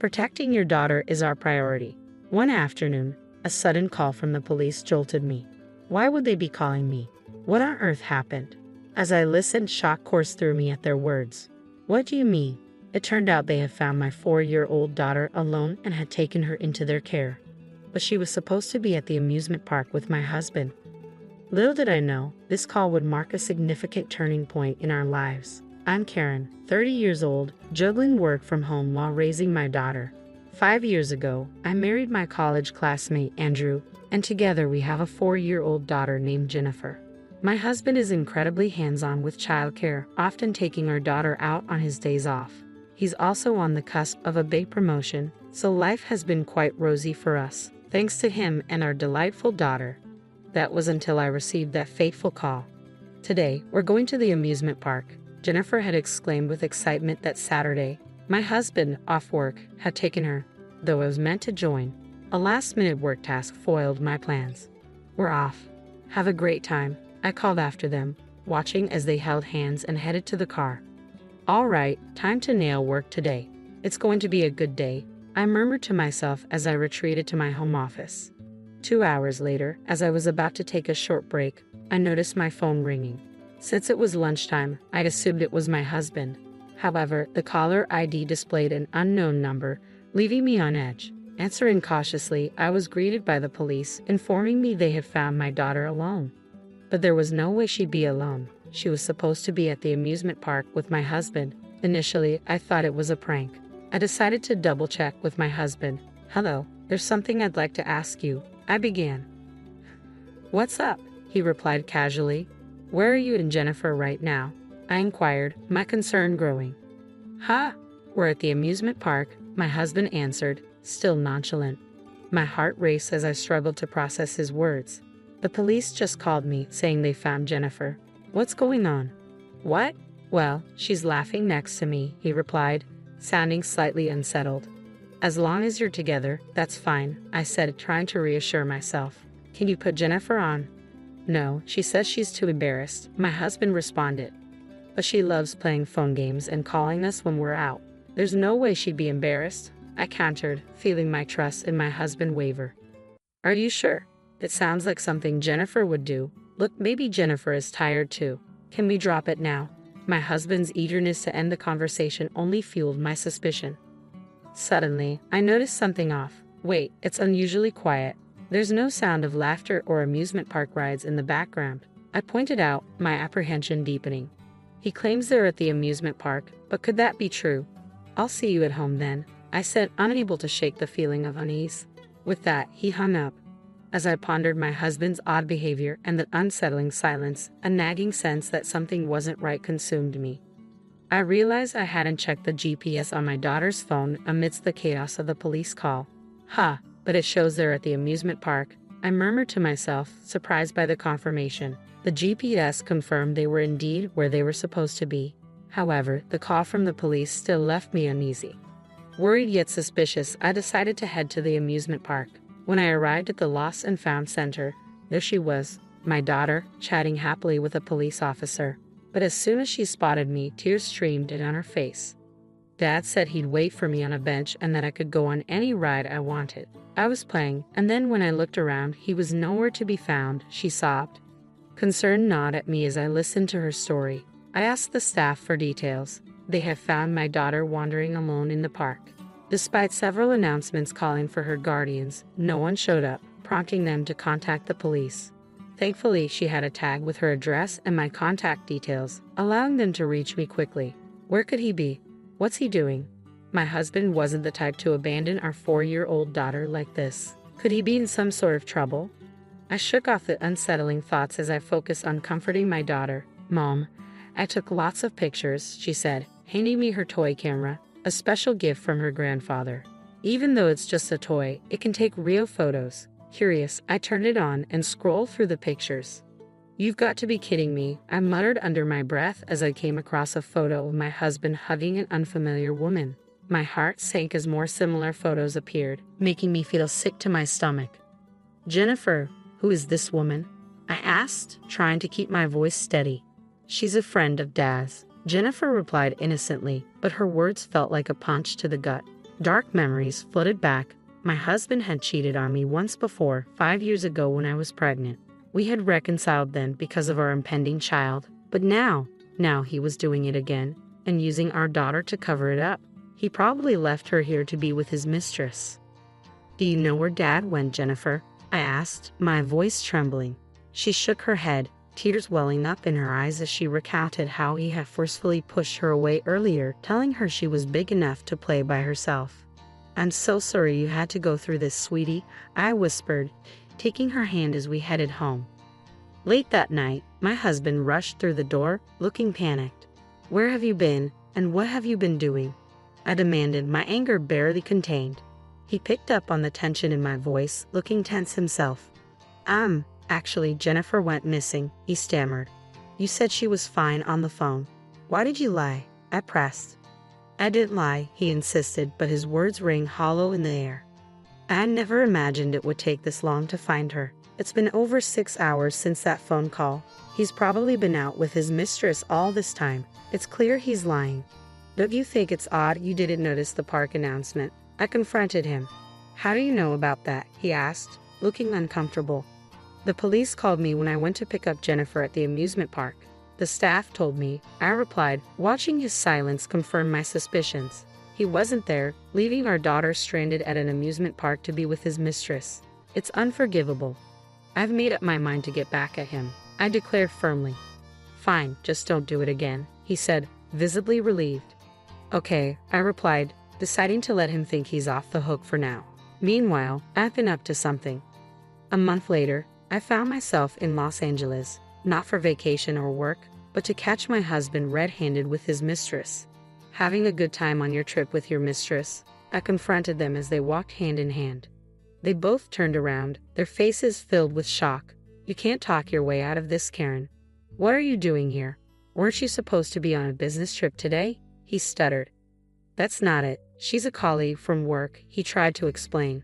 Protecting your daughter is our priority. One afternoon, a sudden call from the police jolted me. Why would they be calling me? What on earth happened? As I listened, shock coursed through me at their words. What do you mean? It turned out they had found my 4-year-old daughter alone and had taken her into their care. But she was supposed to be at the amusement park with my husband. Little did I know, this call would mark a significant turning point in our lives. I'm Karen, 30 years old, juggling work from home while raising my daughter. 5 years ago, I married my college classmate Andrew, and together we have a 4-year-old daughter named Jennifer. My husband is incredibly hands-on with childcare, often taking our daughter out on his days off. He's also on the cusp of a big promotion, so life has been quite rosy for us, thanks to him and our delightful daughter. That was until I received that fateful call. Today, we're going to the amusement park, Jennifer had exclaimed with excitement that Saturday. My husband, off work, had taken her, though I was meant to join. A last-minute work task foiled my plans. We're off. Have a great time, I called after them, watching as they held hands and headed to the car. All right, time to nail work today. It's going to be a good day, I murmured to myself as I retreated to my home office. 2 hours later, as I was about to take a short break, I noticed my phone ringing. Since it was lunchtime, I'd assumed it was my husband. However, the caller ID displayed an unknown number, leaving me on edge. Answering cautiously, I was greeted by the police, informing me they had found my daughter alone. But there was no way she'd be alone. She was supposed to be at the amusement park with my husband. Initially, I thought it was a prank. I decided to double-check with my husband. Hello, there's something I'd like to ask you, I began. What's up? He replied casually. Where are you and Jennifer right now? I inquired, my concern growing. We're at the amusement park, my husband answered, still nonchalant. My heart raced as I struggled to process his words. The police just called me, saying they found Jennifer. What's going on? What? Well, she's laughing next to me, he replied, sounding slightly unsettled. As long as you're together, that's fine, I said, trying to reassure myself. Can you put Jennifer on? No, she says she's too embarrassed, my husband responded. But she loves playing phone games and calling us when we're out. There's no way she'd be embarrassed, I countered, feeling my trust in my husband waver. Are you sure? It sounds like something Jennifer would do. Look, maybe Jennifer is tired too. Can we drop it now? My husband's eagerness to end the conversation only fueled my suspicion. Suddenly, I noticed something off. Wait, it's unusually quiet. There's no sound of laughter or amusement park rides in the background, I pointed out, my apprehension deepening. He claims they're at the amusement park, but could that be true? I'll see you at home then, I said, unable to shake the feeling of unease. With that, he hung up. As I pondered my husband's odd behavior and the unsettling silence, a nagging sense that something wasn't right consumed me. I realized I hadn't checked the GPS on my daughter's phone amidst the chaos of the police call. But it shows they're at the amusement park, I murmured to myself, surprised by the confirmation. The GPS confirmed they were indeed where they were supposed to be. However, the call from the police still left me uneasy. Worried yet suspicious, I decided to head to the amusement park. When I arrived at the Lost and Found Center, there she was, my daughter, chatting happily with a police officer. But as soon as she spotted me, tears streamed down her face. Dad said he'd wait for me on a bench and that I could go on any ride I wanted. I was playing, and then when I looked around, he was nowhere to be found, she sobbed. Concern gnawed at me as I listened to her story. I asked the staff for details. They had found my daughter wandering alone in the park. Despite several announcements calling for her guardians, no one showed up, prompting them to contact the police. Thankfully, she had a tag with her address and my contact details, allowing them to reach me quickly. Where could he be? What's he doing? My husband wasn't the type to abandon our 4-year-old daughter like this. Could he be in some sort of trouble? I shook off the unsettling thoughts as I focused on comforting my daughter. Mom, I took lots of pictures, she said, handing me her toy camera, a special gift from her grandfather. Even though it's just a toy, it can take real photos. Curious, I turned it on and scrolled through the pictures. You've got to be kidding me, I muttered under my breath as I came across a photo of my husband hugging an unfamiliar woman. My heart sank as more similar photos appeared, making me feel sick to my stomach. Jennifer, who is this woman? I asked, trying to keep my voice steady. She's a friend of Dad's, Jennifer replied innocently, but her words felt like a punch to the gut. Dark memories flooded back. My husband had cheated on me once before, 5 years ago when I was pregnant. We had reconciled then because of our impending child, but now he was doing it again, and using our daughter to cover it up. He probably left her here to be with his mistress. "Do you know where Dad went, Jennifer?" I asked, my voice trembling. She shook her head, tears welling up in her eyes as she recounted how he had forcefully pushed her away earlier, telling her she was big enough to play by herself. "I'm so sorry you had to go through this, sweetie," I whispered, taking her hand as we headed home. Late that night, my husband rushed through the door, looking panicked. "Where have you been, and what have you been doing?" I demanded, my anger barely contained. He picked up on the tension in my voice, looking tense himself. Actually, Jennifer went missing," he stammered. "You said she was fine on the phone. Why did you lie?" I pressed. "I didn't lie," he insisted, but his words rang hollow in the air. "I had never imagined it would take this long to find her. It's been over 6 hours since that phone call. He's probably been out with his mistress all this time. It's clear he's lying." "Don't you think it's odd you didn't notice the park announcement?" I confronted him. "How do you know about that?" he asked, looking uncomfortable. "The police called me when I went to pick up Jennifer at the amusement park. The staff told me," I replied, watching his silence confirm my suspicions. "He wasn't there, leaving our daughter stranded at an amusement park to be with his mistress. It's unforgivable." "I've made up my mind to get back at him," I declared firmly. "Fine, just don't do it again," he said, visibly relieved. "Okay," I replied, deciding to let him think he's off the hook for now. Meanwhile, I've been up to something. A month later, I found myself in Los Angeles, not for vacation or work, but to catch my husband red-handed with his mistress. "Having a good time on your trip with your mistress?" I confronted them as they walked hand in hand. They both turned around, their faces filled with shock. "You can't talk your way out of this, Karen. What are you doing here? Weren't you supposed to be on a business trip today?" he stuttered. "That's not it. She's a colleague from work," he tried to explain.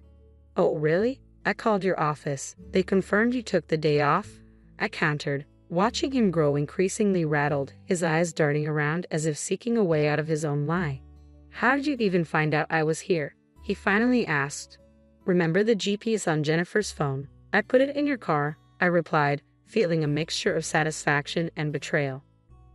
"Oh, really? I called your office. They confirmed you took the day off?" I countered, watching him grow increasingly rattled, his eyes darting around as if seeking a way out of his own lie. "How did you even find out I was here?" he finally asked. "Remember the GPS on Jennifer's phone? I put it in your car," I replied, feeling a mixture of satisfaction and betrayal.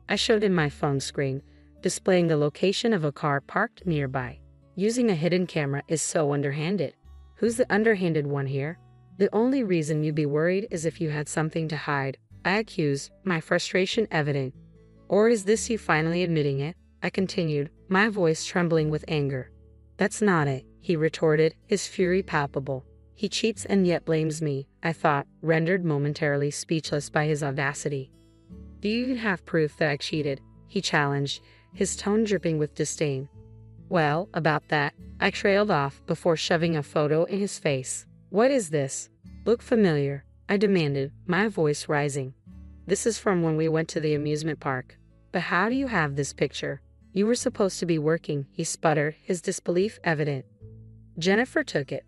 I showed him my phone screen, displaying the location of a car parked nearby. Using a hidden camera is so underhanded. Who's the underhanded one here? "The only reason you'd be worried is if you had something to hide," I accused, my frustration evident. "Or is this you finally admitting it?" I continued, my voice trembling with anger. "That's not it," he retorted, his fury palpable. "He cheats and yet blames me," I thought, rendered momentarily speechless by his audacity. "Do you even have proof that I cheated?" he challenged, his tone dripping with disdain. "Well, about that," I trailed off before shoving a photo in his face. "What is this? Look familiar?" I demanded, my voice rising. "This is from when we went to the amusement park. But how do you have this picture? You were supposed to be working," he sputtered, his disbelief evident. "Jennifer took it."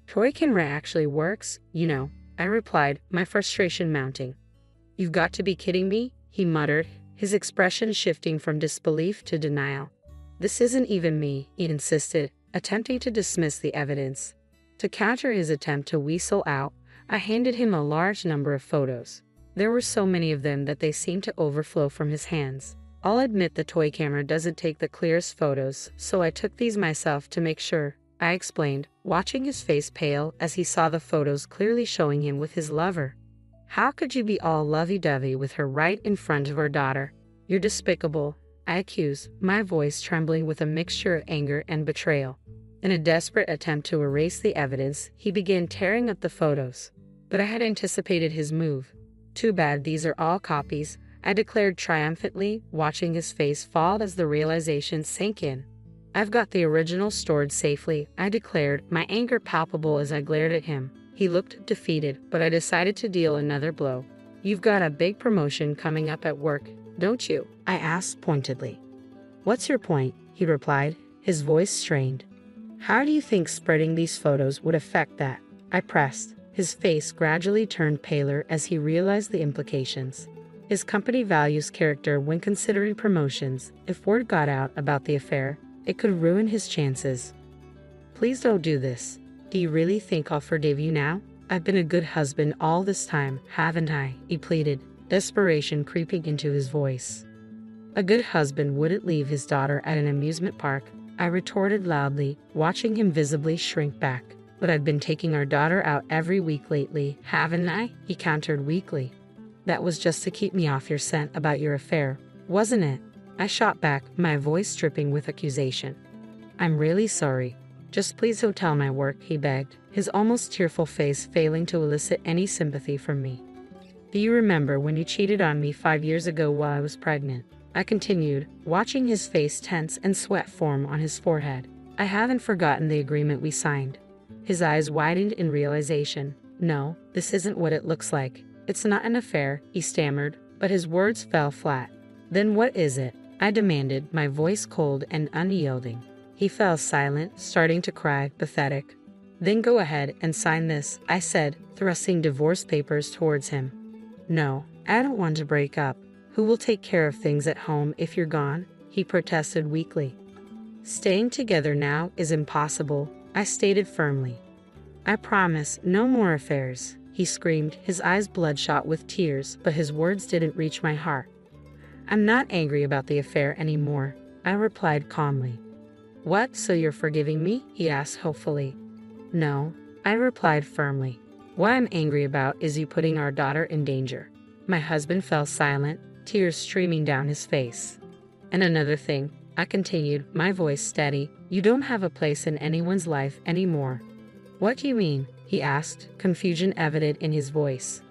"Toy camera actually works, you know," I replied, my frustration mounting. "You've got to be kidding me," he muttered, his expression shifting from disbelief to denial. "This isn't even me," he insisted, attempting to dismiss the evidence. To counter his attempt to weasel out, I handed him a large number of photos. There were so many of them that they seemed to overflow from his hands. "I'll admit the toy camera doesn't take the clearest photos, so I took these myself to make sure," I explained, watching his face pale as he saw the photos clearly showing him with his lover. "How could you be all lovey-dovey with her right in front of our daughter? You're despicable," I accused, my voice trembling with a mixture of anger and betrayal. In a desperate attempt to erase the evidence, he began tearing up the photos. But I had anticipated his move. "Too bad these are all copies," I declared triumphantly, watching his face fall as the realization sank in. "I've got the original stored safely," I declared, my anger palpable as I glared at him. He looked defeated, but I decided to deal another blow. "You've got a big promotion coming up at work, don't you?" I asked pointedly. "What's your point?" he replied, his voice strained. "How do you think spreading these photos would affect that?" I pressed. His face gradually turned paler as he realized the implications. His company values character when considering promotions. If word got out about the affair, It could ruin his chances. Please don't do this. Do you really think I'll forgive you now? I've been a good husband all this time, haven't I? He pleaded, desperation creeping into his voice. A good husband wouldn't leave his daughter at an amusement park, I retorted loudly, watching him visibly shrink back. But I've been taking our daughter out every week lately, haven't I? He countered weakly. That was just to keep me off your scent about your affair, wasn't it? I shot back, my voice dripping with accusation. I'm really sorry. Just please don't tell my work, he begged, his almost tearful face failing to elicit any sympathy from me. Do you remember when you cheated on me 5 years ago while I was pregnant? I continued, watching his face tense and sweat form on his forehead. I haven't forgotten the agreement we signed. His eyes widened in realization. No, this isn't what it looks like. It's not an affair, he stammered, but his words fell flat. Then what is it? I demanded, my voice cold and unyielding. He fell silent, starting to cry, pathetic. Then go ahead and sign this, I said, thrusting divorce papers towards him. No, I don't want to break up. Who will take care of things at home if you're gone? He protested weakly. Staying together now is impossible, I stated firmly. I promise no more affairs, he screamed, his eyes bloodshot with tears, but his words didn't reach my heart. I'm not angry about the affair anymore, I replied calmly. What, so you're forgiving me? He asked hopefully. No, I replied firmly. What I'm angry about is you putting our daughter in danger. My husband fell silent, tears streaming down his face. And another thing, I continued, my voice steady, you don't have a place in anyone's life anymore. What do you mean? He asked, confusion evident in his voice.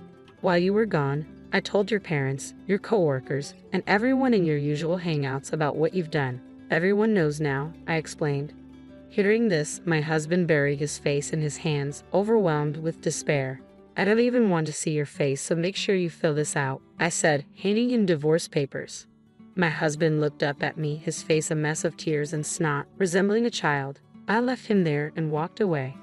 While you were gone, I told your parents, your coworkers, and everyone in your usual hangouts about what you've done. Everyone knows now, I explained. Hearing this, my husband buried his face in his hands, overwhelmed with despair. I don't even want to see your face, so make sure you fill this out, I said, handing him divorce papers. My husband looked up at me, his face a mess of tears and snot, resembling a child. I left him there and walked away.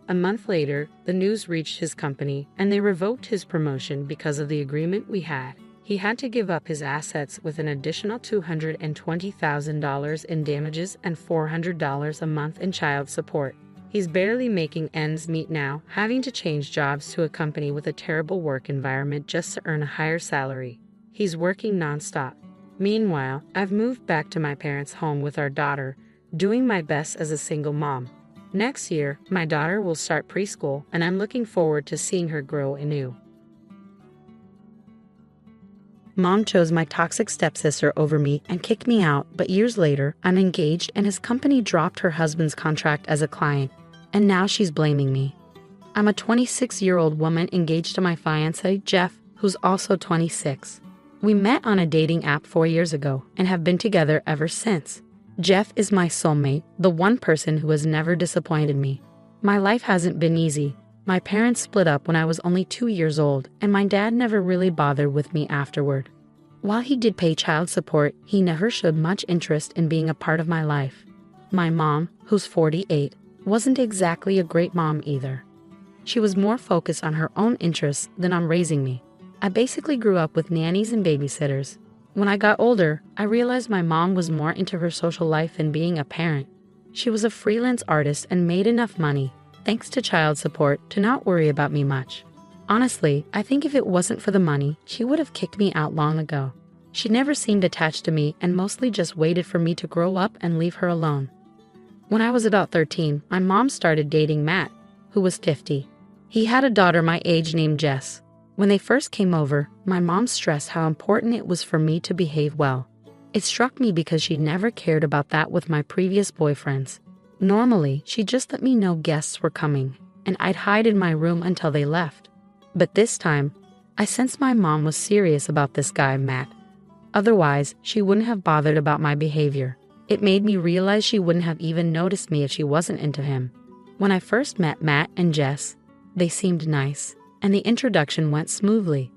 A month later, the news reached his company, and they revoked his promotion because of the agreement we had. He had to give up his assets with an additional $220,000 in damages and $400 a month in child support. He's barely making ends meet now, having to change jobs to a company with a terrible work environment just to earn a higher salary. He's working nonstop. Meanwhile, I've moved back to my parents' home with our daughter, doing my best as a single mom. Next year, my daughter will start preschool, and I'm looking forward to seeing her grow anew. Mom chose my toxic stepsister over me and kicked me out, but years later, I'm engaged and his company dropped her husband's contract as a client, and now she's blaming me. I'm a 26-year-old woman engaged to my fiancé, Jeff, who's also 26. We met on a dating app 4 years ago and have been together ever since. Jeff is my soulmate, the one person who has never disappointed me. My life hasn't been easy. My parents split up when I was only 2 years old, and my dad never really bothered with me afterward. While he did pay child support, he never showed much interest in being a part of my life. My mom, who's 48, wasn't exactly a great mom either. She was more focused on her own interests than on raising me. I basically grew up with nannies and babysitters. When I got older, I realized my mom was more into her social life than being a parent. She was a freelance artist and made enough money, thanks to child support, to not worry about me much. Honestly, I think if it wasn't for the money, she would have kicked me out long ago. She never seemed attached to me and mostly just waited for me to grow up and leave her alone. When I was about 13, my mom started dating Matt, who was 50. He had a daughter my age named Jess. When they first came over, my mom stressed how important it was for me to behave well. It struck me because she'd never cared about that with my previous boyfriends. Normally, she just let me know guests were coming, and I'd hide in my room until they left. But this time, I sensed my mom was serious about this guy, Matt. Otherwise, she wouldn't have bothered about my behavior. It made me realize she wouldn't have even noticed me if she wasn't into him. When I first met Matt and Jess, they seemed nice, and the introduction went smoothly.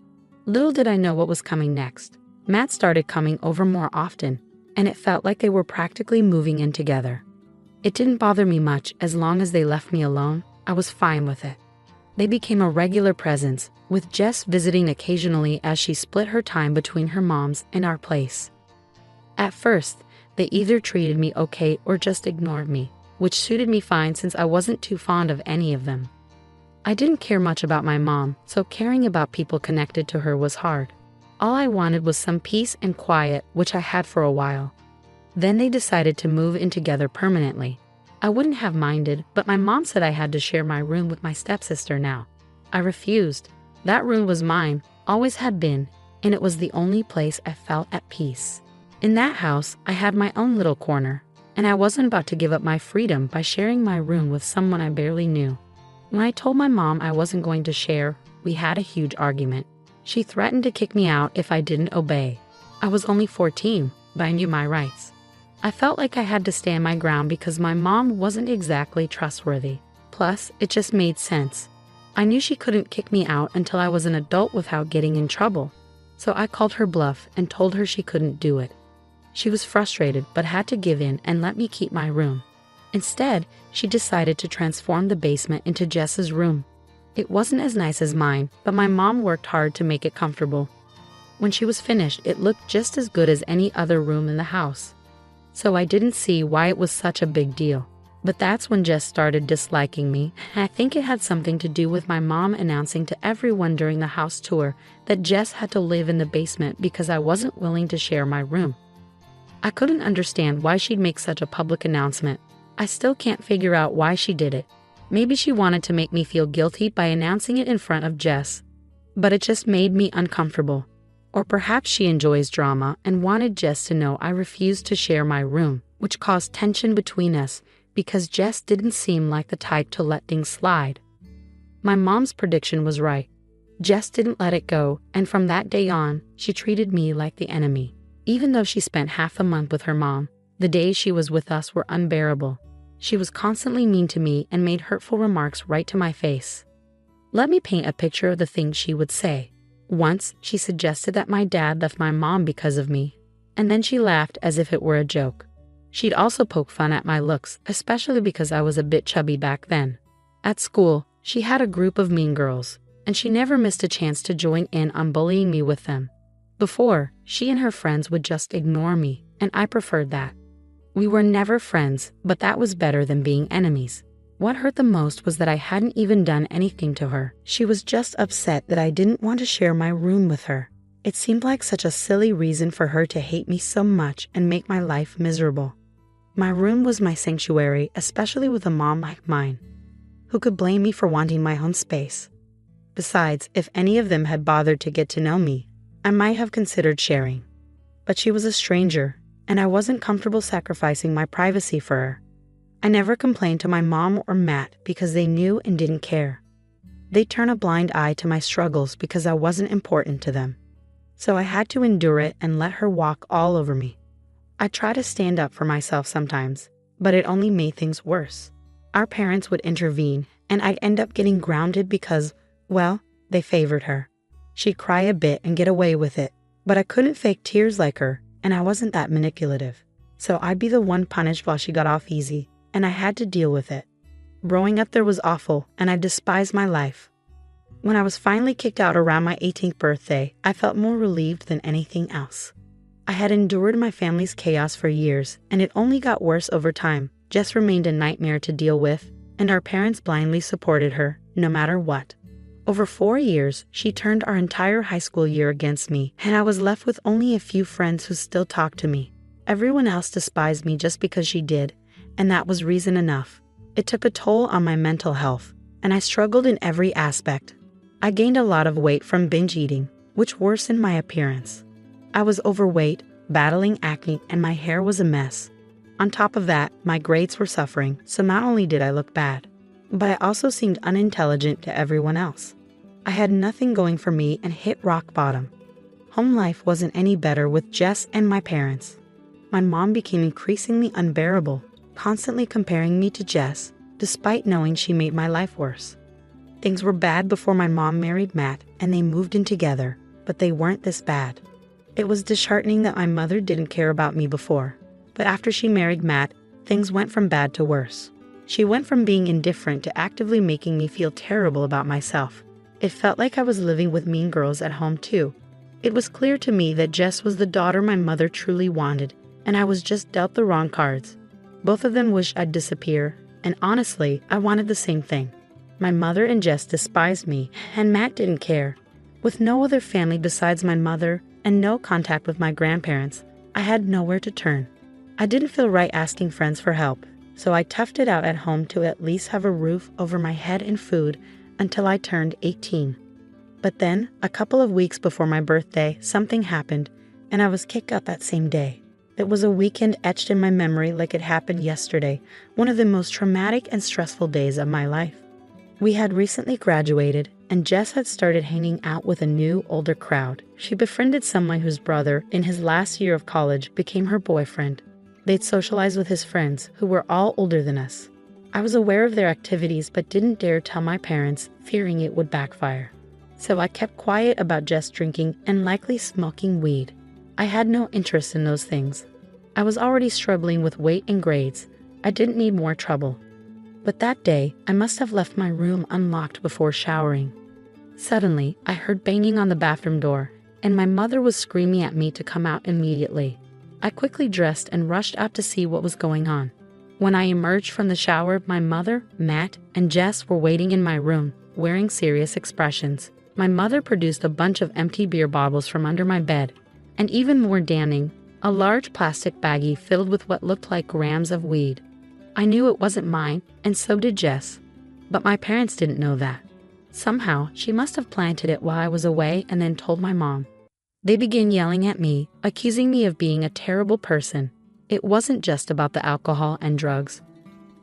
Little did I know what was coming next. Matt started coming over more often, and it felt like they were practically moving in together. It didn't bother me much as long as they left me alone. I was fine with it. They became a regular presence, with Jess visiting occasionally as she split her time between her mom's and our place. At first, They either treated me okay or just ignored me, which suited me fine since I wasn't too fond of any of them. I didn't care much about my mom, so caring about people connected to her was hard. All I wanted was some peace and quiet, which I had for a while. Then they decided to move in together permanently. I wouldn't have minded, but my mom said I had to share my room with my stepsister now. I refused. That room was mine, always had been, and it was the only place I felt at peace. In that house, I had my own little corner, and I wasn't about to give up my freedom by sharing my room with someone I barely knew. When I told my mom I wasn't going to share, we had a huge argument. She threatened to kick me out if I didn't obey. I was only 14, but I knew my rights. I felt like I had to stand my ground because my mom wasn't exactly trustworthy. Plus, it just made sense. I knew she couldn't kick me out until I was an adult without getting in trouble. So I called her bluff and told her she couldn't do it. She was frustrated but had to give in and let me keep my room. Instead, she decided to transform the basement into Jess's room. It wasn't as nice as mine, but my mom worked hard to make it comfortable. When she was finished, it looked just as good as any other room in the house. So I didn't see why it was such a big deal. But that's when Jess started disliking me, and I think it had something to do with my mom announcing to everyone during the house tour that Jess had to live in the basement because I wasn't willing to share my room. I couldn't understand why she'd make such a public announcement. I still can't figure out why she did it. Maybe she wanted to make me feel guilty by announcing it in front of Jess. But it just made me uncomfortable. Or perhaps she enjoys drama and wanted Jess to know I refused to share my room, which caused tension between us because Jess didn't seem like the type to let things slide. My mom's prediction was right. Jess didn't let it go, and from that day on, she treated me like the enemy. Even though she spent half the month with her mom, the days she was with us were unbearable. She was constantly mean to me and made hurtful remarks right to my face. Let me paint a picture of the things she would say. Once, she suggested that my dad left my mom because of me, and then she laughed as if it were a joke. She'd also poke fun at my looks, especially because I was a bit chubby back then. At school, she had a group of mean girls, and she never missed a chance to join in on bullying me with them. Before, she and her friends would just ignore me, and I preferred that. We were never friends, but that was better than being enemies. What hurt the most was that I hadn't even done anything to her. She was just upset that I didn't want to share my room with her. It seemed like such a silly reason for her to hate me so much and make my life miserable. My room was my sanctuary, especially with a mom like mine. Who could blame me for wanting my own space? Besides, if any of them had bothered to get to know me, I might have considered sharing. But she was a stranger, and I wasn't comfortable sacrificing my privacy for her. I never complained to my mom or Matt because they knew and didn't care. They'd turn a blind eye to my struggles because I wasn't important to them. So I had to endure it and let her walk all over me. I try to stand up for myself sometimes, but it only made things worse. Our parents would intervene, and I'd end up getting grounded because, well, they favored her. She'd cry a bit and get away with it, but I couldn't fake tears like her, and I wasn't that manipulative. So I'd be the one punished while she got off easy, and I had to deal with it. Growing up there was awful, and I despised my life. When I was finally kicked out around my 18th birthday, I felt more relieved than anything else. I had endured my family's chaos for years, and it only got worse over time. Jess remained a nightmare to deal with, and our parents blindly supported her, no matter what. Over 4 years, she turned our entire high school year against me, and I was left with only a few friends who still talked to me. Everyone else despised me just because she did, and that was reason enough. It took a toll on my mental health, and I struggled in every aspect. I gained a lot of weight from binge eating, which worsened my appearance. I was overweight, battling acne, and my hair was a mess. On top of that, my grades were suffering, so not only did I look bad, but I also seemed unintelligent to everyone else. I had nothing going for me and hit rock bottom. Home life wasn't any better with Jess and my parents. My mom became increasingly unbearable, constantly comparing me to Jess, despite knowing she made my life worse. Things were bad before my mom married Matt and they moved in together, but they weren't this bad. It was disheartening that my mother didn't care about me before, but after she married Matt, things went from bad to worse. She went from being indifferent to actively making me feel terrible about myself. It felt like I was living with mean girls at home too. It was clear to me that Jess was the daughter my mother truly wanted, and I was just dealt the wrong cards. Both of them wished I'd disappear, and honestly, I wanted the same thing. My mother and Jess despised me, and Matt didn't care. With no other family besides my mother and no contact with my grandparents, I had nowhere to turn. I didn't feel right asking friends for help, so I toughed it out at home to at least have a roof over my head and food until I turned 18. But then, a couple of weeks before my birthday, something happened, and I was kicked out that same day. It was a weekend etched in my memory like it happened yesterday, one of the most traumatic and stressful days of my life. We had recently graduated, and Jess had started hanging out with a new, older crowd. She befriended someone whose brother, in his last year of college, became her boyfriend. They'd socialize with his friends, who were all older than us. I was aware of their activities but didn't dare tell my parents, fearing it would backfire. So I kept quiet about Jess drinking and likely smoking weed. I had no interest in those things. I was already struggling with weight and grades. I didn't need more trouble. But that day, I must have left my room unlocked before showering. Suddenly, I heard banging on the bathroom door, and my mother was screaming at me to come out immediately. I quickly dressed and rushed out to see what was going on. When I emerged from the shower, my mother, Matt, and Jess were waiting in my room, wearing serious expressions. My mother produced a bunch of empty beer bottles from under my bed, and even more damning, a large plastic baggie filled with what looked like grams of weed. I knew it wasn't mine, and so did Jess. But my parents didn't know that. Somehow, she must have planted it while I was away and then told my mom. They began yelling at me, accusing me of being a terrible person. It wasn't just about the alcohol and drugs.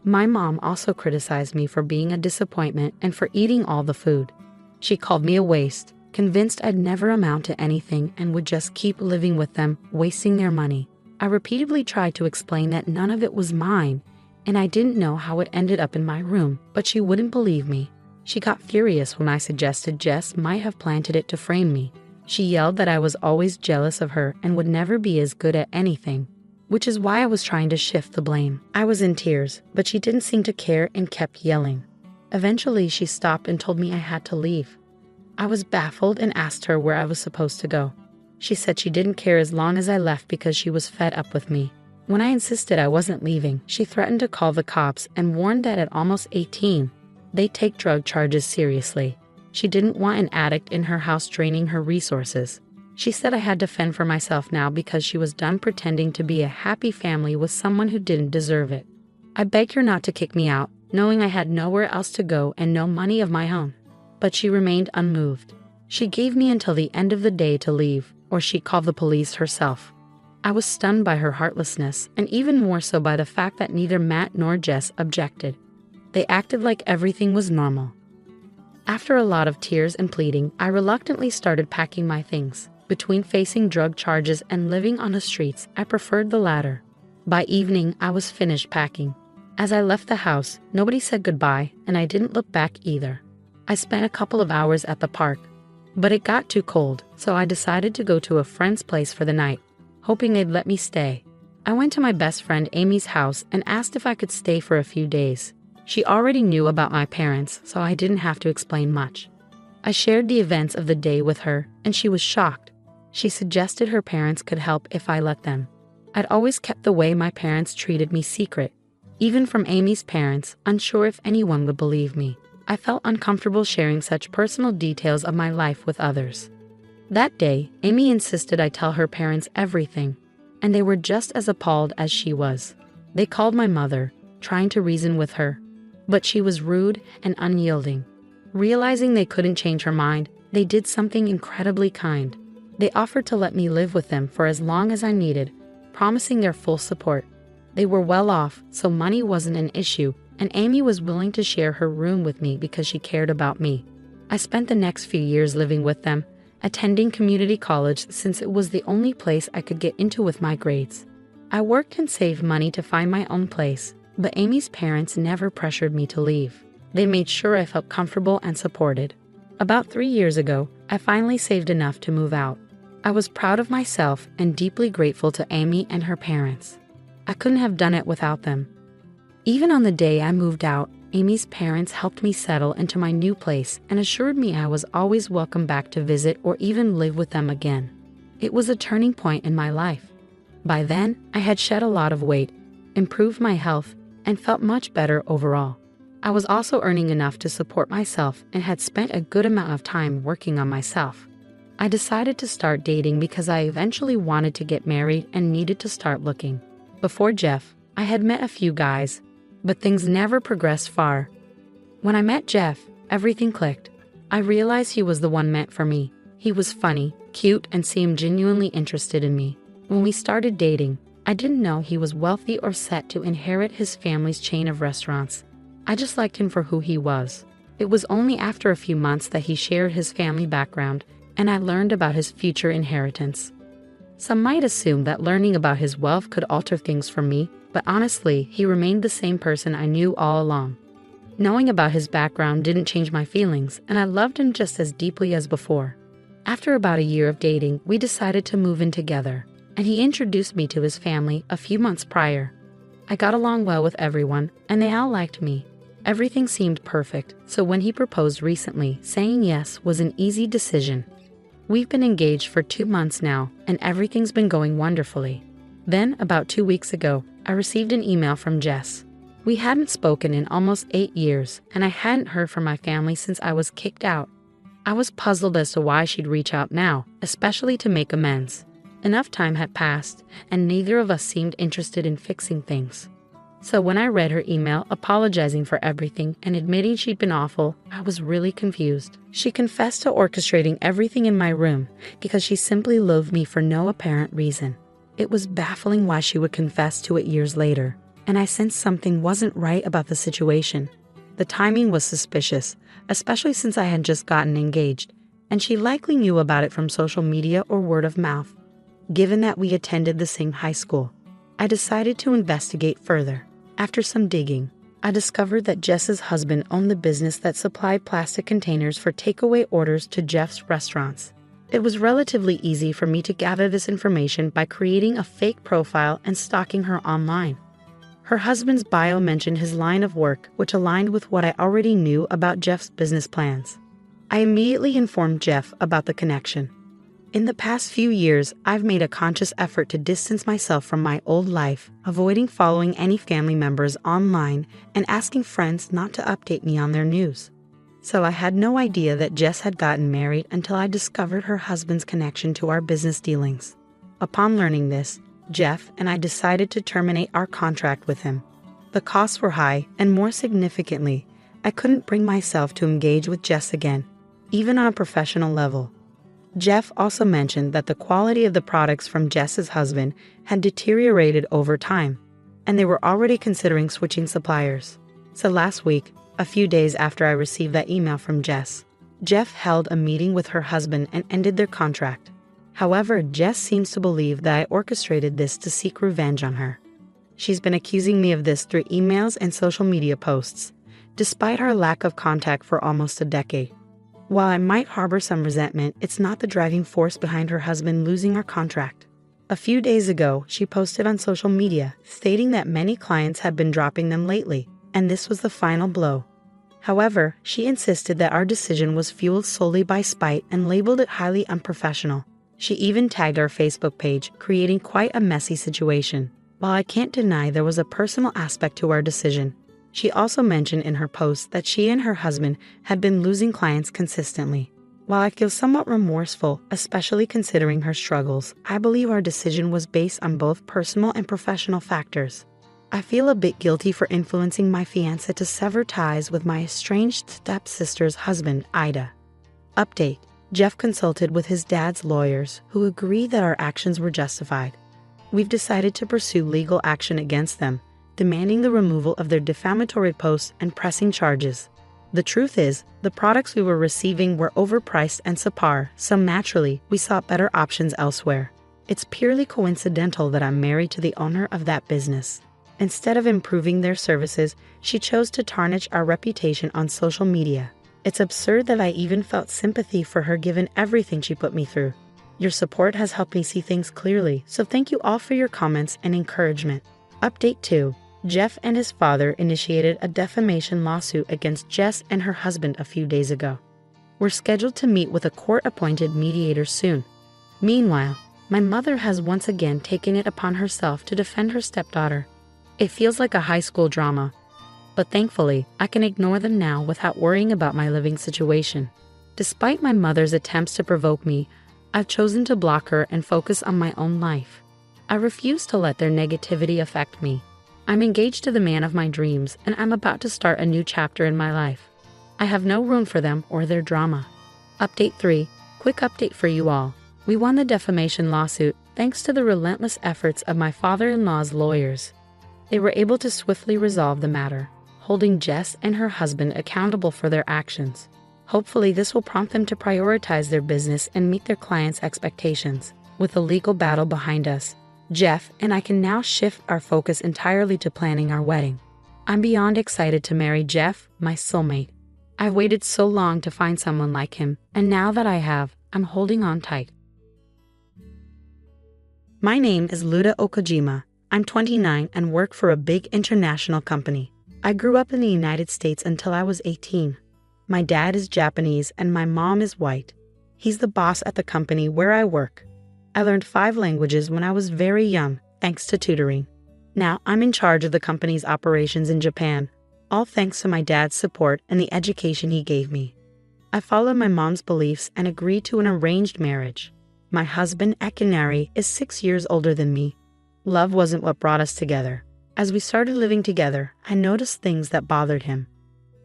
My mom also criticized me for being a disappointment and for eating all the food. She called me a waste, convinced I'd never amount to anything and would just keep living with them, wasting their money. I repeatedly tried to explain that none of it was mine, and I didn't know how it ended up in my room, but she wouldn't believe me. She got furious when I suggested Jess might have planted it to frame me. She yelled that I was always jealous of her and would never be as good at anything, which is why I was trying to shift the blame. I was in tears, but she didn't seem to care and kept yelling. Eventually, she stopped and told me I had to leave. I was baffled and asked her where I was supposed to go. She said she didn't care as long as I left because she was fed up with me. When I insisted I wasn't leaving, she threatened to call the cops and warned that at almost 18, they'd take drug charges seriously. She didn't want an addict in her house draining her resources. She said I had to fend for myself now because she was done pretending to be a happy family with someone who didn't deserve it. I begged her not to kick me out, knowing I had nowhere else to go and no money of my own. But she remained unmoved. She gave me until the end of the day to leave, or she'd call the police herself. I was stunned by her heartlessness, and even more so by the fact that neither Matt nor Jess objected. They acted like everything was normal. After a lot of tears and pleading, I reluctantly started packing my things. Between facing drug charges and living on the streets, I preferred the latter. By evening, I was finished packing. As I left the house, nobody said goodbye, and I didn't look back either. I spent a couple of hours at the park, but it got too cold, so I decided to go to a friend's place for the night, hoping they'd let me stay. I went to my best friend Amy's house and asked if I could stay for a few days. She already knew about my parents, so I didn't have to explain much. I shared the events of the day with her, and she was shocked. She suggested her parents could help if I let them. I'd always kept the way my parents treated me secret. Even from Amy's parents, unsure if anyone would believe me. I felt uncomfortable sharing such personal details of my life with others. That day, Amy insisted I tell her parents everything, and they were just as appalled as she was. They called my mother, trying to reason with her, but she was rude and unyielding. Realizing they couldn't change her mind, they did something incredibly kind. They offered to let me live with them for as long as I needed, promising their full support. They were well off, so money wasn't an issue, and Amy was willing to share her room with me because she cared about me. I spent the next few years living with them, attending community college since it was the only place I could get into with my grades. I worked and saved money to find my own place, but Amy's parents never pressured me to leave. They made sure I felt comfortable and supported. About 3 years ago, I finally saved enough to move out. I was proud of myself and deeply grateful to Amy and her parents. I couldn't have done it without them. Even on the day I moved out, Amy's parents helped me settle into my new place and assured me I was always welcome back to visit or even live with them again. It was a turning point in my life. By then, I had shed a lot of weight, improved my health, and felt much better overall. I was also earning enough to support myself and had spent a good amount of time working on myself. I decided to start dating because I eventually wanted to get married and needed to start looking. Before Jeff, I had met a few guys, but things never progressed far. When I met Jeff, everything clicked. I realized he was the one meant for me. He was funny, cute, and seemed genuinely interested in me. When we started dating, I didn't know he was wealthy or set to inherit his family's chain of restaurants. I just liked him for who he was. It was only after a few months that he shared his family background, and I learned about his future inheritance. Some might assume that learning about his wealth could alter things for me, but honestly, he remained the same person I knew all along. Knowing about his background didn't change my feelings, and I loved him just as deeply as before. After about a year of dating, we decided to move in together, and he introduced me to his family a few months prior. I got along well with everyone, and they all liked me. Everything seemed perfect, so when he proposed recently, saying yes was an easy decision. We've been engaged for 2 months now, and everything's been going wonderfully. Then, about 2 weeks ago, I received an email from Jess. We hadn't spoken in almost 8 years, and I hadn't heard from my family since I was kicked out. I was puzzled as to why she'd reach out now, especially to make amends. Enough time had passed, and neither of us seemed interested in fixing things. So when I read her email apologizing for everything and admitting she'd been awful, I was really confused. She confessed to orchestrating everything in my room because she simply loathed me for no apparent reason. It was baffling why she would confess to it years later, and I sensed something wasn't right about the situation. The timing was suspicious, especially since I had just gotten engaged, and she likely knew about it from social media or word of mouth. Given that we attended the same high school, I decided to investigate further. After some digging, I discovered that Jess's husband owned the business that supplied plastic containers for takeaway orders to Jeff's restaurants. It was relatively easy for me to gather this information by creating a fake profile and stalking her online. Her husband's bio mentioned his line of work, which aligned with what I already knew about Jeff's business plans. I immediately informed Jeff about the connection. In the past few years, I've made a conscious effort to distance myself from my old life, avoiding following any family members online and asking friends not to update me on their news. So I had no idea that Jess had gotten married until I discovered her husband's connection to our business dealings. Upon learning this, Jeff and I decided to terminate our contract with him. The costs were high, and more significantly, I couldn't bring myself to engage with Jess again, even on a professional level. Jeff also mentioned that the quality of the products from Jess's husband had deteriorated over time, and they were already considering switching suppliers. So last week, a few days after I received that email from Jess, Jeff held a meeting with her husband and ended their contract. However, Jess seems to believe that I orchestrated this to seek revenge on her. She's been accusing me of this through emails and social media posts, despite our lack of contact for almost a decade. While I might harbor some resentment, it's not the driving force behind her husband losing our contract. A few days ago, she posted on social media stating that many clients had been dropping them lately, and this was the final blow. However, she insisted that our decision was fueled solely by spite and labeled it highly unprofessional. She even tagged our Facebook page, creating quite a messy situation. While I can't deny there was a personal aspect to our decision, she also mentioned in her post that she and her husband had been losing clients consistently. While I feel somewhat remorseful, especially considering her struggles, I believe our decision was based on both personal and professional factors. I feel a bit guilty for influencing my fiancé to sever ties with my estranged stepsister's husband, Ida. Update: Jeff consulted with his dad's lawyers, who agree that our actions were justified. We've decided to pursue legal action against them, demanding the removal of their defamatory posts and pressing charges. The truth is, the products we were receiving were overpriced and subpar, so naturally, we sought better options elsewhere. It's purely coincidental that I'm married to the owner of that business. Instead of improving their services, she chose to tarnish our reputation on social media. It's absurd that I even felt sympathy for her given everything she put me through. Your support has helped me see things clearly, so thank you all for your comments and encouragement. Update 2. Jeff and his father initiated a defamation lawsuit against Jess and her husband a few days ago. We're scheduled to meet with a court-appointed mediator soon. Meanwhile, My mother has once again taken it upon herself to defend her stepdaughter. It feels like a high school drama, but thankfully, I can ignore them now without worrying about my living situation. Despite my mother's attempts to provoke me, I've chosen to block her and focus on my own life. I refuse to let their negativity affect me. I'm engaged to the man of my dreams, and I'm about to start a new chapter in my life. I have no room for them or their drama. Update 3. Quick update for you all. We won the defamation lawsuit thanks to the relentless efforts of my father-in-law's lawyers. They were able to swiftly resolve the matter, holding Jess and her husband accountable for their actions. Hopefully, this will prompt them to prioritize their business and meet their clients' expectations. With the legal battle behind us, Jeff and I can now shift our focus entirely to planning our wedding. I'm beyond excited to marry Jeff, my soulmate. I've waited so long to find someone like him, and now that I have, I'm holding on tight. My name is Luda Okojima. I'm 29 and work for a big international company. I grew up in the United States until I was 18. My dad is Japanese and my mom is white. He's the boss at the company where I work. I learned 5 languages when I was very young, thanks to tutoring. Now I'm in charge of the company's operations in Japan, all thanks to my dad's support and the education he gave me. I followed my mom's beliefs and agreed to an arranged marriage. My husband, Akinari, is 6 years older than me. Love wasn't what brought us together. As we started living together, I noticed things that bothered him.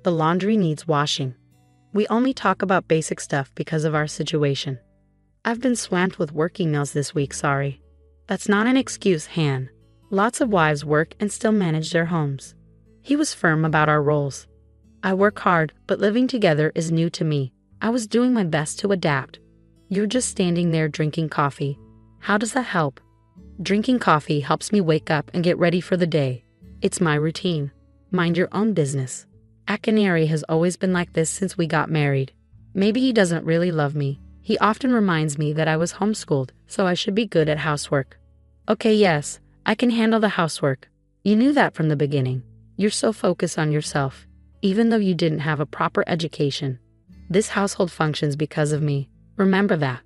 The laundry needs washing. We only talk about basic stuff because of our situation. I've been swamped with work emails this week, sorry. That's not an excuse, Han. Lots of wives work and still manage their homes. He was firm about our roles. I work hard, but living together is new to me. I was doing my best to adapt. You're just standing there drinking coffee. How does that help? Drinking coffee helps me wake up and get ready for the day. It's my routine. Mind your own business. Akinari has always been like this since we got married. Maybe he doesn't really love me. He often reminds me that I was homeschooled, so I should be good at housework. Okay, yes, I can handle the housework. You knew that from the beginning. You're so focused on yourself, even though you didn't have a proper education. This household functions because of me. Remember that.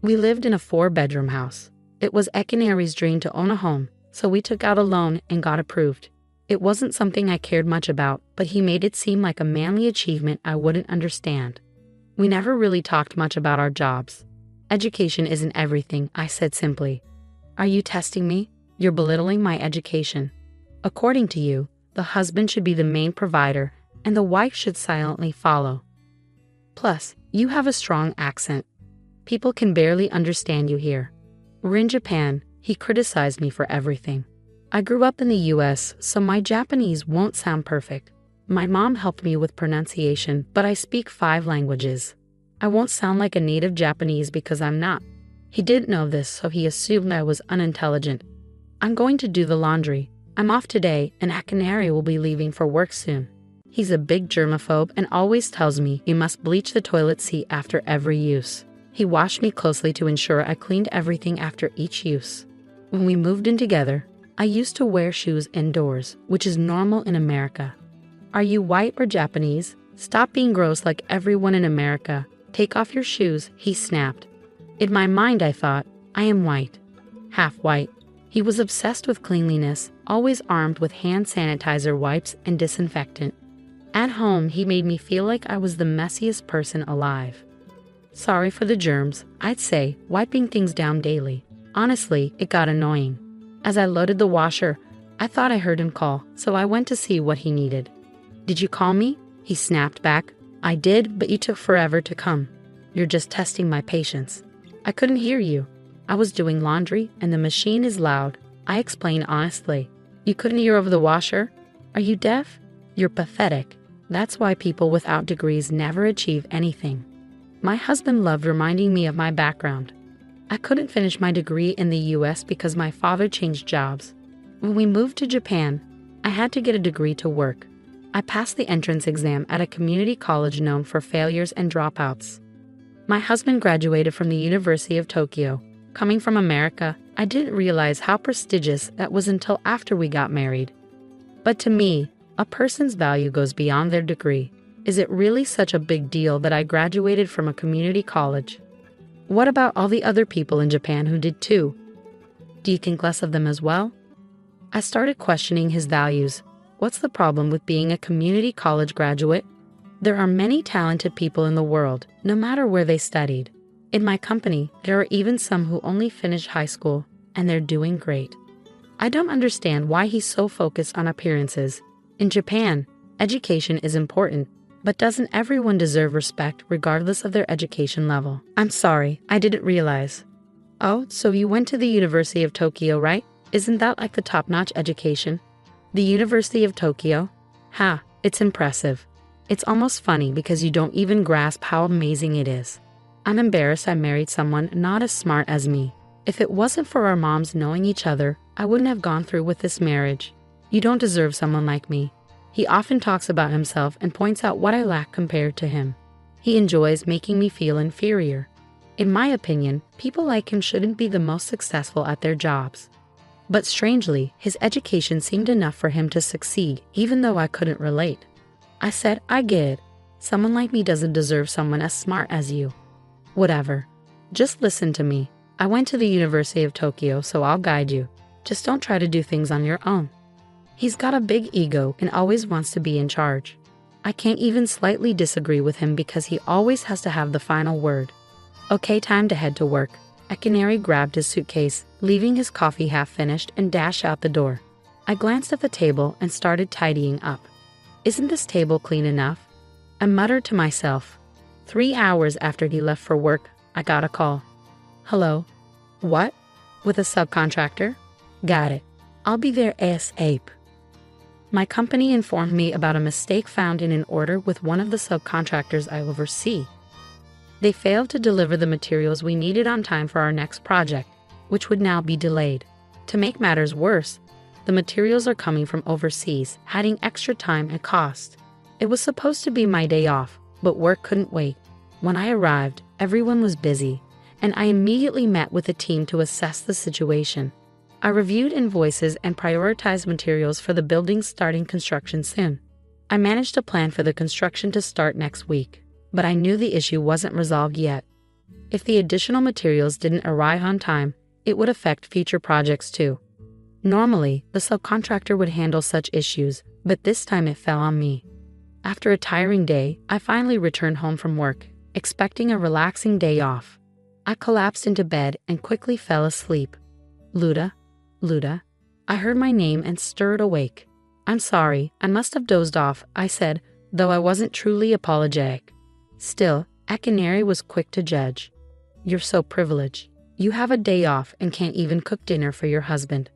We lived in a 4-bedroom house. It was Akinari's dream to own a home, so we took out a loan and got approved. It wasn't something I cared much about, but he made it seem like a manly achievement I wouldn't understand. We never really talked much about our jobs. Education isn't everything, I said simply. Are you testing me? You're belittling my education. According to you, the husband should be the main provider, and the wife should silently follow. Plus, you have a strong accent. People can barely understand you here. We're in Japan. He criticized me for everything. I grew up in the US, so my Japanese won't sound perfect. My mom helped me with pronunciation, but I speak 5 languages. I won't sound like a native Japanese because I'm not. He didn't know this, so he assumed I was unintelligent. I'm going to do the laundry. I'm off today, and Akinari will be leaving for work soon. He's a big germaphobe and always tells me you must bleach the toilet seat after every use. He washed me closely to ensure I cleaned everything after each use. When we moved in together, I used to wear shoes indoors, which is normal in America. Are you white or Japanese? Stop being gross like everyone in America. Take off your shoes, he snapped. In my mind, I thought, I am white. Half white. He was obsessed with cleanliness, always armed with hand sanitizer wipes and disinfectant. At home, he made me feel like I was the messiest person alive. Sorry for the germs, I'd say, wiping things down daily. Honestly, it got annoying. As I loaded the washer, I thought I heard him call, so I went to see what he needed. Did you call me? He snapped back. I did, but you took forever to come. You're just testing my patience. I couldn't hear you. I was doing laundry, and the machine is loud. I explained honestly. You couldn't hear over the washer? Are you deaf? You're pathetic. That's why people without degrees never achieve anything. My husband loved reminding me of my background. I couldn't finish my degree in the US because my father changed jobs. When we moved to Japan, I had to get a degree to work. I passed the entrance exam at a community college known for failures and dropouts. My husband graduated from the University of Tokyo. Coming from America, I didn't realize how prestigious that was until after we got married. But to me, a person's value goes beyond their degree. Is it really such a big deal that I graduated from a community college? What about all the other people in Japan who did too? Do you think less of them as well? I started questioning his values. What's the problem with being a community college graduate? There are many talented people in the world, no matter where they studied. In my company, there are even some who only finished high school, and they're doing great. I don't understand why he's so focused on appearances. In Japan, education is important, but doesn't everyone deserve respect regardless of their education level? I'm sorry, I didn't realize. Oh, so you went to the University of Tokyo, right? Isn't that like the top-notch education? The University of Tokyo? Ha, it's impressive. It's almost funny because you don't even grasp how amazing it is. I'm embarrassed I married someone not as smart as me. If it wasn't for our moms knowing each other, I wouldn't have gone through with this marriage. You don't deserve someone like me. He often talks about himself and points out what I lack compared to him. He enjoys making me feel inferior. In my opinion, people like him shouldn't be the most successful at their jobs. But strangely, his education seemed enough for him to succeed, even though I couldn't relate. I said, I get it. Someone like me doesn't deserve someone as smart as you. Whatever. Just listen to me. I went to the University of Tokyo, so I'll guide you. Just don't try to do things on your own. He's got a big ego and always wants to be in charge. I can't even slightly disagree with him because he always has to have the final word. Okay, time to head to work. Akinari grabbed his suitcase, leaving his coffee half finished, and dashed out the door. I glanced at the table and started tidying up. Isn't this table clean enough? I muttered to myself. 3 hours after he left for work, I got a call. Hello? What? With a subcontractor? Got it. I'll be there ASAP. My company informed me about a mistake found in an order with one of the subcontractors I oversee. They failed to deliver the materials we needed on time for our next project, which would now be delayed. To make matters worse, the materials are coming from overseas, adding extra time and cost. It was supposed to be my day off, but work couldn't wait. When I arrived, everyone was busy, and I immediately met with the team to assess the situation. I reviewed invoices and prioritized materials for the building's starting construction soon. I managed to plan for the construction to start next week, but I knew the issue wasn't resolved yet. If the additional materials didn't arrive on time, it would affect future projects too. Normally, the subcontractor would handle such issues, but this time it fell on me. After a tiring day, I finally returned home from work, expecting a relaxing day off. I collapsed into bed and quickly fell asleep. Luda? I heard my name and stirred awake. I'm sorry, I must have dozed off, I said, though I wasn't truly apologetic. Still, Akinari was quick to judge. You're so privileged. You have a day off and can't even cook dinner for your husband.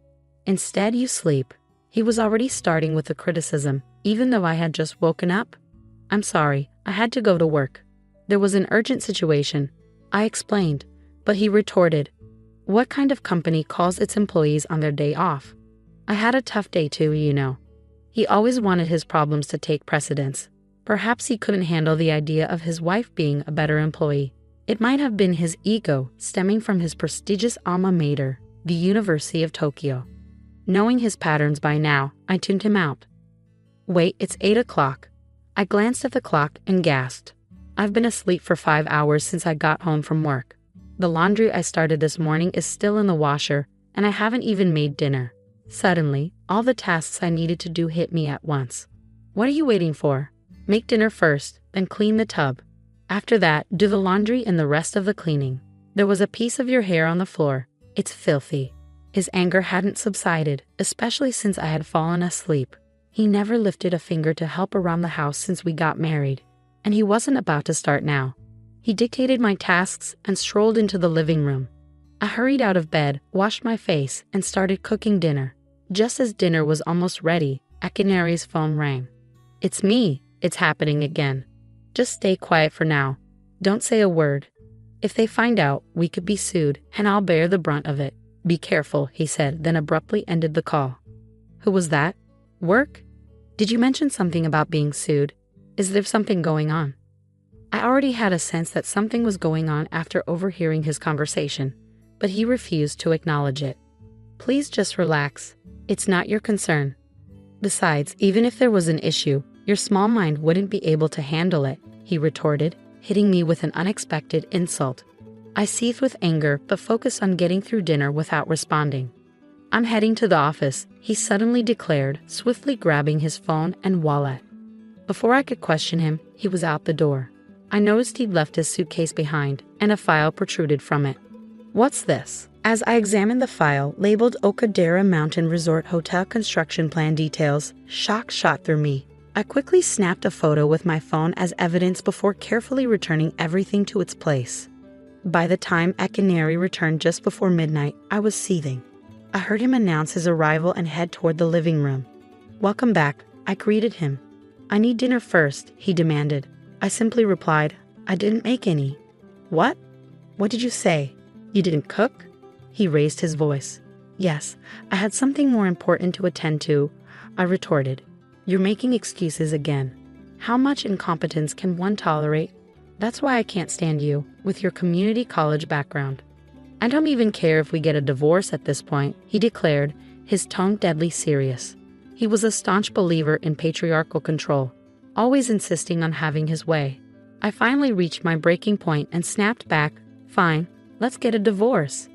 Instead, you sleep. He was already starting with the criticism, even though I had just woken up. I'm sorry, I had to go to work. There was an urgent situation, I explained, but he retorted, what kind of company calls its employees on their day off? I had a tough day too, you know. He always wanted his problems to take precedence. Perhaps he couldn't handle the idea of his wife being a better employee. It might have been his ego stemming from his prestigious alma mater, the University of Tokyo. Knowing his patterns by now, I tuned him out. Wait, it's 8 o'clock. I glanced at the clock and gasped. I've been asleep for 5 hours since I got home from work. The laundry I started this morning is still in the washer, and I haven't even made dinner. Suddenly, all the tasks I needed to do hit me at once. What are you waiting for? Make dinner first, then clean the tub. After that, do the laundry and the rest of the cleaning. There was a piece of your hair on the floor. It's filthy. His anger hadn't subsided, especially since I had fallen asleep. He never lifted a finger to help around the house since we got married, and he wasn't about to start now. He dictated my tasks and strolled into the living room. I hurried out of bed, washed my face, and started cooking dinner. Just as dinner was almost ready, Akinari's phone rang. It's me. It's happening again. Just stay quiet for now. Don't say a word. If they find out, we could be sued, and I'll bear the brunt of it. Be careful, he said, then abruptly ended the call. Who was that? Work? Did you mention something about being sued? Is there something going on? I already had a sense that something was going on after overhearing his conversation, but he refused to acknowledge it. Please just relax. It's not your concern. Besides, even if there was an issue, your small mind wouldn't be able to handle it, he retorted, hitting me with an unexpected insult. I seethed with anger but focused on getting through dinner without responding. I'm heading to the office, he suddenly declared, swiftly grabbing his phone and wallet. Before I could question him, he was out the door. I noticed he'd left his suitcase behind, and a file protruded from it. What's this? As I examined the file, labeled Okadera Mountain Resort Hotel Construction Plan Details, shock shot through me. I quickly snapped a photo with my phone as evidence before carefully returning everything to its place. By the time Ekaneri returned just before midnight, I was seething. I heard him announce his arrival and head toward the living room. "Welcome back," I greeted him. "I need dinner first," he demanded. I simply replied, "I didn't make any." "What? What did you say? You didn't cook?" He raised his voice. "Yes, I had something more important to attend to," I retorted. "You're making excuses again. How much incompetence can one tolerate? That's why I can't stand you, with your community college background." "I don't even care if we get a divorce at this point," he declared, his tone deadly serious. He was a staunch believer in patriarchal control, always insisting on having his way. I finally reached my breaking point and snapped back, "Fine, let's get a divorce."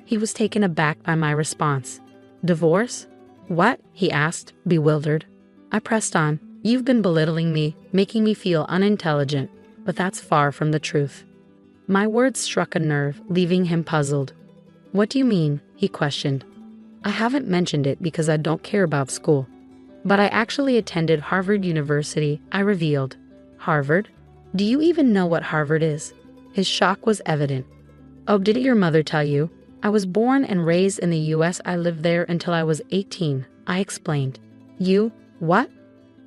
He was taken aback by my response. "Divorce? What?" he asked, bewildered. I pressed on. "You've been belittling me, making me feel unintelligent, but that's far from the truth." My words struck a nerve, leaving him puzzled. "What do you mean?" he questioned. "I haven't mentioned it because I don't care about school. But I actually attended Harvard University," I revealed. "Harvard? Do you even know what Harvard is?" His shock was evident. "Oh, didn't your mother tell you? I was born and raised in the US. I lived there until I was 18, I explained. "You? What?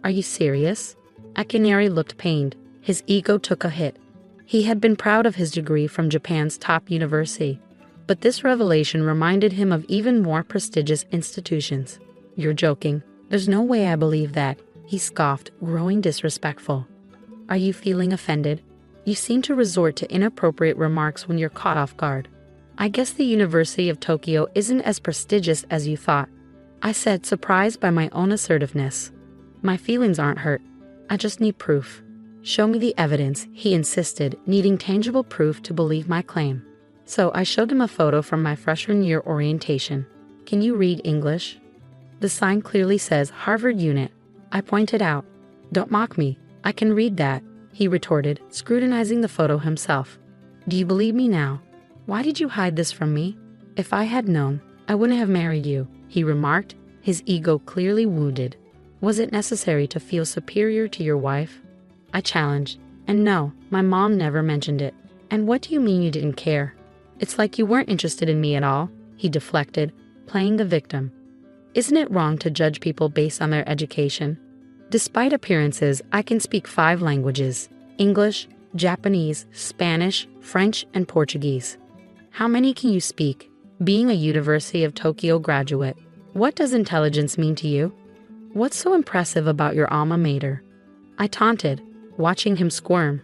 Are you serious?" Akinari looked pained. His ego took a hit. He had been proud of his degree from Japan's top university, but this revelation reminded him of even more prestigious institutions. "You're joking. There's no way I believe that," he scoffed, growing disrespectful. "Are you feeling offended? You seem to resort to inappropriate remarks when you're caught off guard. I guess the University of Tokyo isn't as prestigious as you thought," I said, surprised by my own assertiveness. "My feelings aren't hurt. I just need proof." "Show me the evidence," he insisted, needing tangible proof to believe my claim. So I showed him a photo from my freshman year orientation. "Can you read English?" "The sign clearly says Harvard Unit," I pointed out. "Don't mock me. I can read that," he retorted, scrutinizing the photo himself. "Do you believe me now? Why did you hide this from me?" "If I had known, I wouldn't have married you," he remarked, his ego clearly wounded. "Was it necessary to feel superior to your wife?" I challenged. "And no, my mom never mentioned it." "And what do you mean you didn't care? It's like you weren't interested in me at all," he deflected, playing the victim. "Isn't it wrong to judge people based on their education? Despite appearances, I can speak 5 languages: English, Japanese, Spanish, French, and Portuguese." "How many can you speak? Being a University of Tokyo graduate, what does intelligence mean to you? What's so impressive about your alma mater?" I taunted, watching him squirm.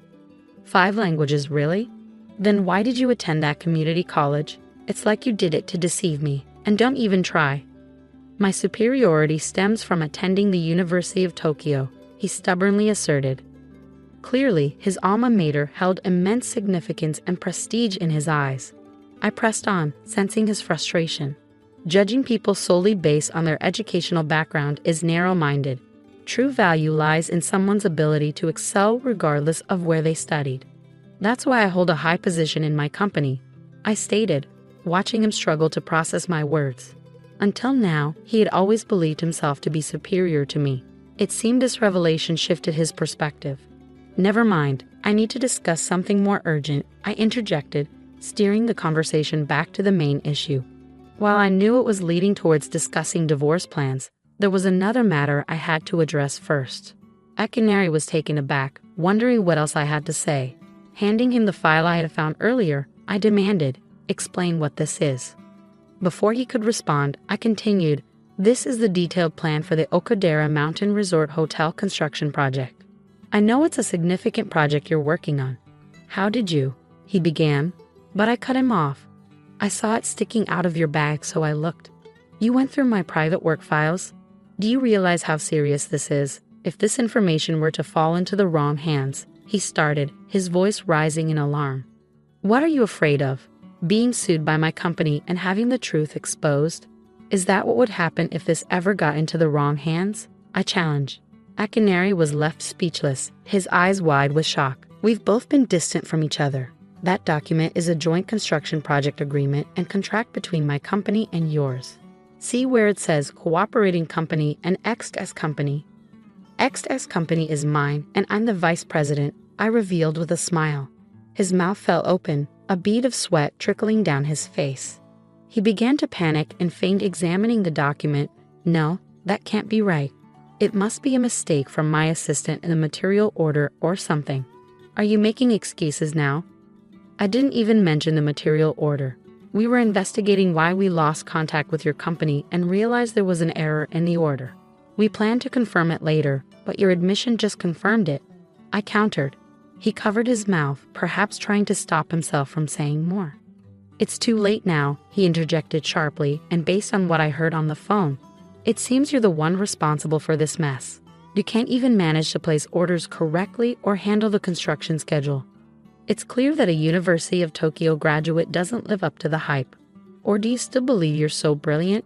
5 languages, really? Then why did you attend that community college? It's like you did it to deceive me, and don't even try. "My superiority stems from attending the University of Tokyo," he stubbornly asserted. Clearly, his alma mater held immense significance and prestige in his eyes. I pressed on, sensing his frustration. Judging people solely based on their educational background is narrow-minded. True value lies in someone's ability to excel regardless of where they studied. "That's why I hold a high position in my company," I stated, watching him struggle to process my words. Until now, he had always believed himself to be superior to me. It seemed this revelation shifted his perspective. "Never mind, I need to discuss something more urgent," I interjected, steering the conversation back to the main issue. While I knew it was leading towards discussing divorce plans, there was another matter I had to address first. Akinari was taken aback, wondering what else I had to say. Handing him the file I had found earlier, I demanded, "Explain what this is." Before he could respond, I continued, "This is the detailed plan for the Okadera Mountain Resort Hotel construction project. I know it's a significant project you're working on." "How did you?" he began, but I cut him off. "I saw it sticking out of your bag, so I looked. You went through my private work files. Do you realize how serious this is? If this information were to fall into the wrong hands," he started, his voice rising in alarm. What are you afraid of? Being sued by my company and having the truth exposed? Is that what would happen if this ever got into the wrong hands? I challenged. Akinari was left speechless, his eyes wide with shock. We've both been distant from each other. That document is a joint construction project agreement and contract between my company and yours. See where it says cooperating company and XS company. XS company is mine and I'm the vice president, I revealed with a smile. His mouth fell open, a bead of sweat trickling down his face. He began to panic and feigned examining the document. No, that can't be right. It must be a mistake from my assistant in the material order or something. Are you making excuses now? I didn't even mention the material order. We were investigating why we lost contact with your company and realized there was an error in the order. We plan to confirm it later, but your admission just confirmed it. I countered. He covered his mouth, perhaps trying to stop himself from saying more. It's too late now, he interjected sharply, and based on what I heard on the phone, it seems you're the one responsible for this mess. You can't even manage to place orders correctly or handle the construction schedule. It's clear that a University of Tokyo graduate doesn't live up to the hype. Or do you still believe you're so brilliant?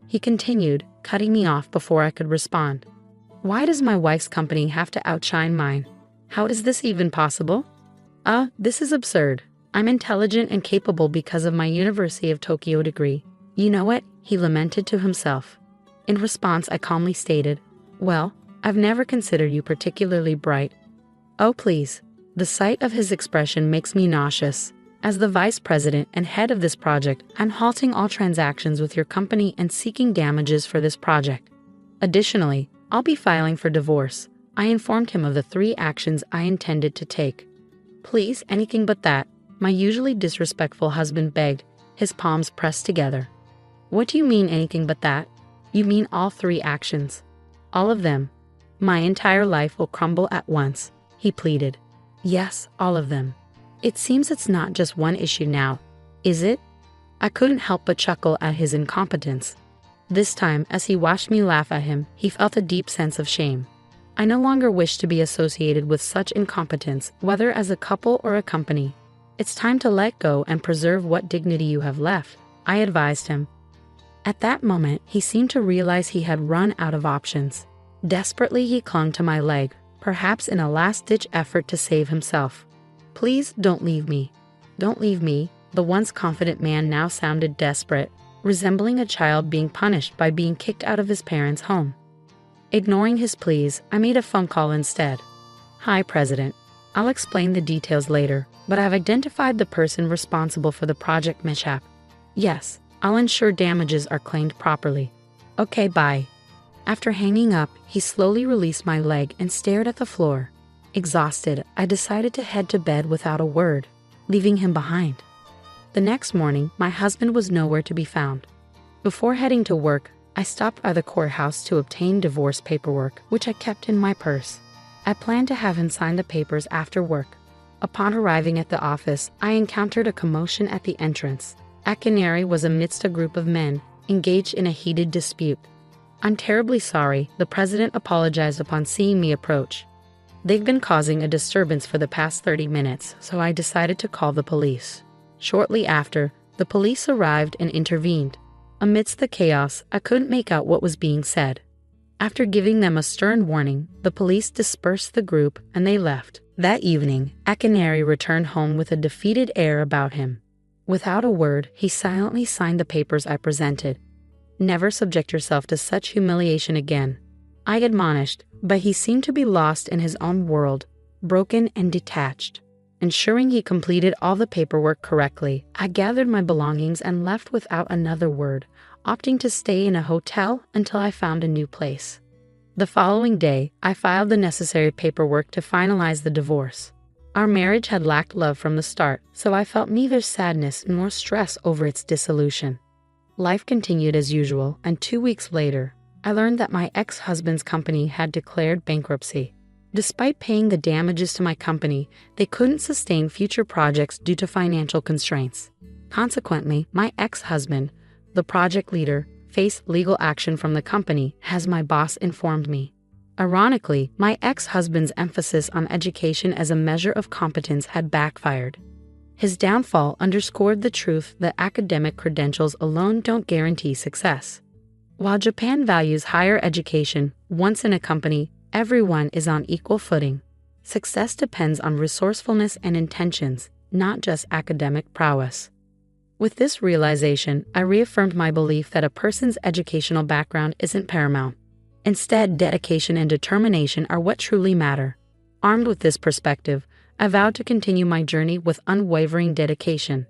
He continued, cutting me off before I could respond. Why does my wife's company have to outshine mine? How is this even possible? This is absurd. I'm intelligent and capable because of my University of Tokyo degree. You know it, he lamented to himself. In response, I calmly stated, well, I've never considered you particularly bright. Oh, please. The sight of his expression makes me nauseous. As the vice president and head of this project, I'm halting all transactions with your company and seeking damages for this project. Additionally, I'll be filing for divorce. I informed him of the 3 actions I intended to take. Please, anything but that, my usually disrespectful husband begged, his palms pressed together. What do you mean anything but that? You mean all 3 actions. All of them. My entire life will crumble at once, he pleaded. Yes, all of them. It seems it's not just one issue now, is it? I couldn't help but chuckle at his incompetence. This time, as he watched me laugh at him, he felt a deep sense of shame. I no longer wish to be associated with such incompetence, whether as a couple or a company. It's time to let go and preserve what dignity you have left, I advised him. At that moment, he seemed to realize he had run out of options. Desperately, he clung to my leg, perhaps in a last-ditch effort to save himself. Please don't leave me. Don't leave me, the once confident man now sounded desperate, resembling a child being punished by being kicked out of his parents' home. Ignoring his pleas, I made a phone call instead. Hi, President. I'll explain the details later, but I've identified the person responsible for the project mishap. Yes, I'll ensure damages are claimed properly. Okay, bye. After hanging up, he slowly released my leg and stared at the floor. Exhausted, I decided to head to bed without a word, leaving him behind. The next morning, my husband was nowhere to be found. Before heading to work, I stopped by the courthouse to obtain divorce paperwork, which I kept in my purse. I planned to have him sign the papers after work. Upon arriving at the office, I encountered a commotion at the entrance. Akinari was amidst a group of men, engaged in a heated dispute. I'm terribly sorry, the president apologized upon seeing me approach. They've been causing a disturbance for the past 30 minutes, so I decided to call the police. Shortly after, the police arrived and intervened. Amidst the chaos, I couldn't make out what was being said. After giving them a stern warning, the police dispersed the group and they left. That evening, Akinari returned home with a defeated air about him. Without a word, he silently signed the papers I presented. Never subject yourself to such humiliation again, I admonished, but he seemed to be lost in his own world, broken and detached. Ensuring he completed all the paperwork correctly, I gathered my belongings and left without another word, opting to stay in a hotel until I found a new place. The following day, I filed the necessary paperwork to finalize the divorce. Our marriage had lacked love from the start, so I felt neither sadness nor stress over its dissolution. Life continued as usual, and 2 weeks later, I learned that my ex-husband's company had declared bankruptcy. Despite paying the damages to my company, they couldn't sustain future projects due to financial constraints. Consequently, my ex-husband, the project leader, faced legal action from the company, as my boss informed me. Ironically, my ex-husband's emphasis on education as a measure of competence had backfired. His downfall underscored the truth that academic credentials alone don't guarantee success. While Japan values higher education, once in a company, everyone is on equal footing. Success depends on resourcefulness and intentions, not just academic prowess. With this realization, I reaffirmed my belief that a person's educational background isn't paramount. Instead, dedication and determination are what truly matter. Armed with this perspective, I vowed to continue my journey with unwavering dedication.